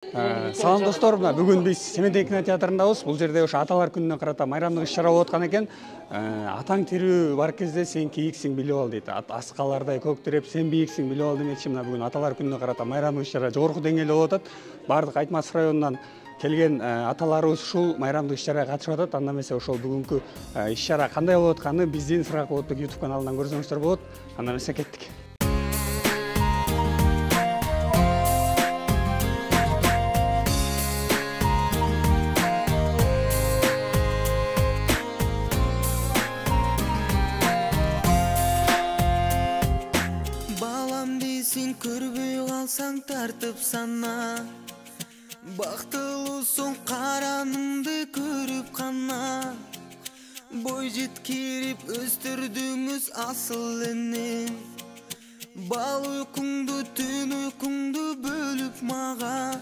Салам достор, бүгін біз Семейдегі кинотеатрындабыз. Бұл жерде аталар күніне қарата майрамдық іс-шара болып жатқан екен. Атаң терүү бар кезде сен кийиксиң билип ал дейді. Асқалардай көктіреп, сен бийиксиң билип ал демекші. Мына бүгін аталар күніне қарата майрамдық іс-шара жогорку деңгээлде болуп атат. Бардык Айтматов районунан келген аталарыбыз ушул майрамдық іс-шарага катышып атат. Анда эмесе ошол бүгүнкү іс-шара кандай болуп атканы биздин Сырак Улуттук YouTube каналынан көрсөңүздөр болот. Анда эмесе кеттик. Көрбөй қалсаң тартып сана, бактылуусуң караныңды көрүп қана. Бой жеткирип өстүрдүңүз асыл эне, бал уйкуңду түн уйкуңду бөлүп мага.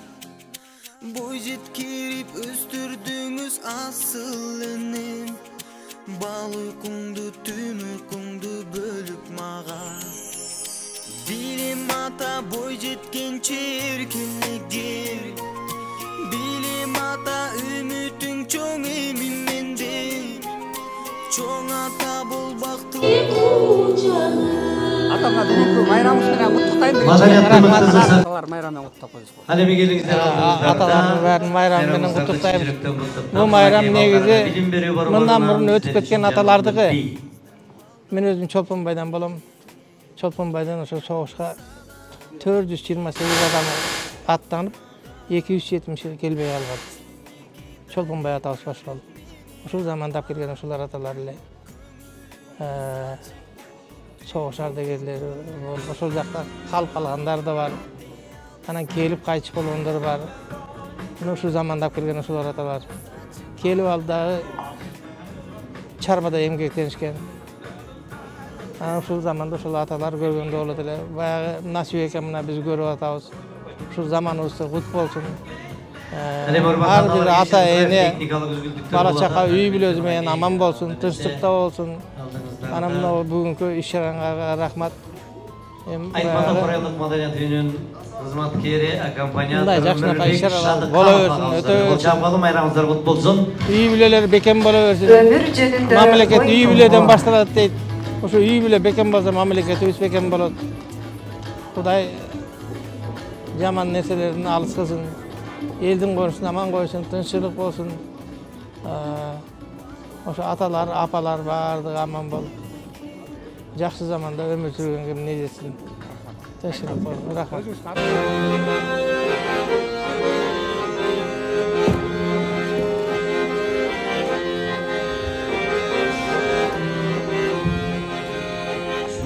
Бой жеткирип өстүрдүңүз асыл эне, бал уйкуңду түн уйкуңду бөлүп мага. Билим ата бой жеткенче эркинлиги, билим ата үмүтүң чоң эми менде, чоң ата бол бактылуу жаным. Атамга бүгүнкү майрамыбыз менен куттуктайм. Аталар майрамы менен куттуктап коесузбу? Алеме келиңиздер. Аталардын баарын майрамы менен куттуктайбыз. Бул майрам негизи мындан мурун өтүп кеткен аталардыгы. Мен өзүм Чолпонбайдан болом. Чолпонбайдан ошо согушка 428 адам аттанып, 270 келбей калган. Чолпонбай атабыз башталды. Ушул замандап келген ушулар аталар эле. Согуш ардагерлери болуп, ошол жакта калып калгандар да бар. Анан келип кайтыш болгондор бар. Мына ушул замандап келген ушулар аталар. Келип алып дагы чарбада эмгектенишкен. Ушул заманда ушул аталар көргөндө болот эле. Баягы насип экен мына биз көрүп атабыз. Ушул заманыбызда кут болсун. Ар бир ата эне, бала чака үй бүлөсү менен аман болсун, тынчтыкта болсун. Анан мына бүгүнкү иш-чараңарга рахмат. Айтматов райондук маданият үйүнүн кызматкери, аккомпаниатор, иш-чаралар боло берсин, өтө берсин. Жабылы майрамыңыздар кут болсун. Үй бүлөлөр бекем боло берсин. Өмүр жөнүндө Мамлекет үй бүлөдөн башталат дейт. Ошо үй бүлө бекем болсо мамлекетибиз бекем болот. Кудай жаман нерселерден алыс кылсын. Элдин коңшусун аман койсун, тынччылык болсун. Ошо аталар, апалар бардыгы аман болуп, жакшы заманда өмүр сүргөнгө эмне жетсин. Тынччылык болсун. Рахмат.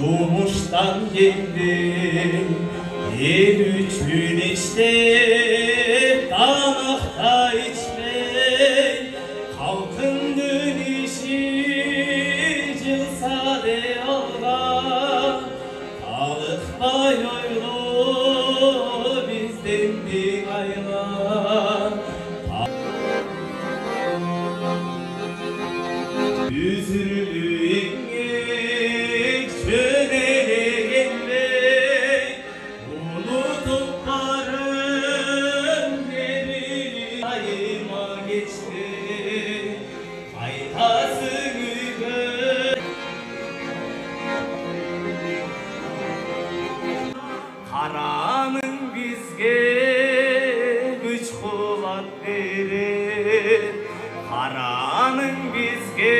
Жумуштан келдим, эл үчүн иштеп, тамакта ичпей, калкымдын иши жылса де алган. Алыкпай ойло бизден бек айлан. Karanın bizge güç kuvvet verir, karanın bizge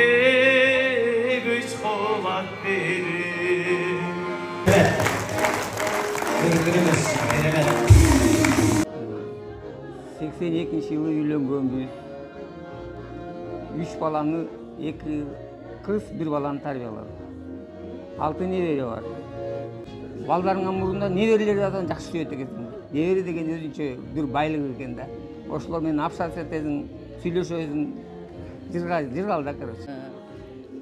güç kuvvet verir. Görgünümüz, denemen. 82-жылы үйлөнгөнбүз. 3 баланы, 2 кыз, 1 баланы тарбияладык. 6 небере бар. Балдарыңан мурунда неберелер да жакшы сүйөт экен. Небере деген өзүнчө бир байлык экен да. Ошолор менен общаться этесиң, сүйлөшөсүң, жыргал да короче.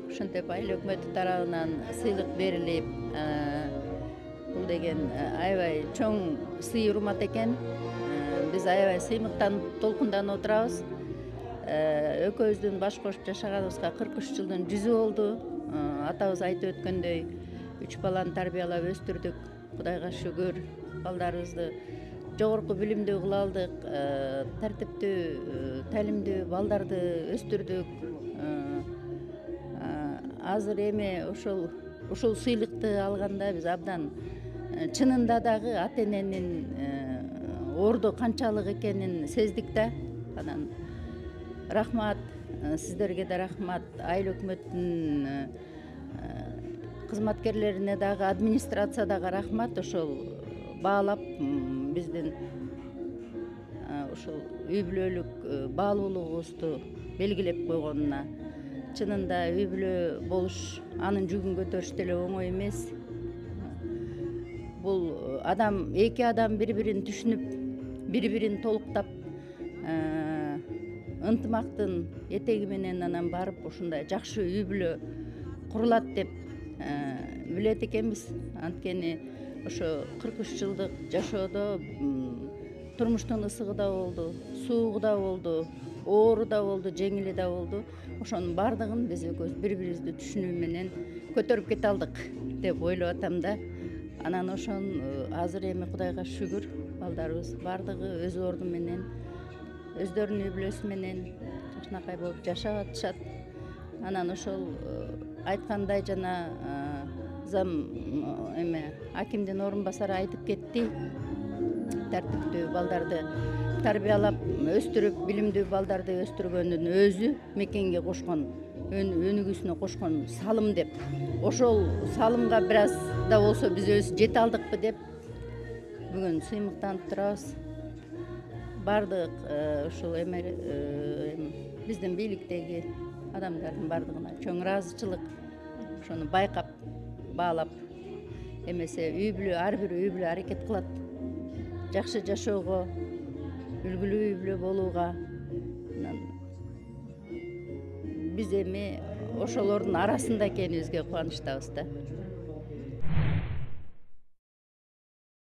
Ушинтип айыл өкмөтү тарабынан сыйлык берилип, бул деген аябай чоң сый урмат экен. Биз аябай сыймыктан толкунданып отурабыз. Экөөбүздүн баш кошуп жашаганыбызга 43 жылдын 100 болду. Атабыз айтып өткөндөй 3 баланы тарбиялап өстүрдүк. Кудайга шүгүр. Балдарыбызды жогорку билимдүү кыла алдык, тартиптүү, таалимдүү балдарды өстүрдүк. Азыр эми ушул сыйлыкты алганда биз абдан чынында дагы ата эненин орду канчалык экенин сездик да. Анан рахмат, сиздерге да рахмат, айыл өкмөттүн кызматкерлерине дагы, администрациядагы рахмат. Ошол баалап биздин ушул үй бүлөлүк баалуулугубузду белгилеп койгонуна. Чынында үй бүлө болуш, анын жүгүн көтөрүш деле оңой эмес. Бул адам, эки адам бири-бирин түшүнүп, бири-бирин толуктап, ынтымактын этеги менен анан барып ушундай жакшы үй бүлө курулат деп билет экенбиз. Анткени ошо 43 жылдык жашоодо турмуштун ысыгы да болду, суугу да болду, оору да болду, жеңили да болду. Ошонун баардыгын биз экөөбүз бири-бирибизди түшүнүү менен көтөрүп кете алдык деп ойлоп атам да. Анан азыр эми Кудайга шүгүр, балдарыбыз баардыгы өз орду менен, өздөрүнүн үй бүлөсү менен жакшынакай болуп жашап атышат. Анан ошол айткандай жана зам акимдин орун басары айтып кетти. Тартиптүү балдарды тарбиялап өстүрүп, билимдүү балдарды өстүргөндүн өзү мекенге кошкон, өнүгүүсүнө кошкон салым деп. Ошол салымга бир аз да болсо биз өзү жете алдыкпы деп бүгүн сыймыктанып турабыз. Бардык ушул биздин бийликтеги адамдардын бардыгына чоң ыраазычылык. Ошону байкап, баалап, эмесе үй бүлө, ар бир үй бүлө аракет кылат жакшы жашоого, үлгүлүү үй бүлө болууга. Биз эми ошолордун арасында экенибизге кубанычтабыз да.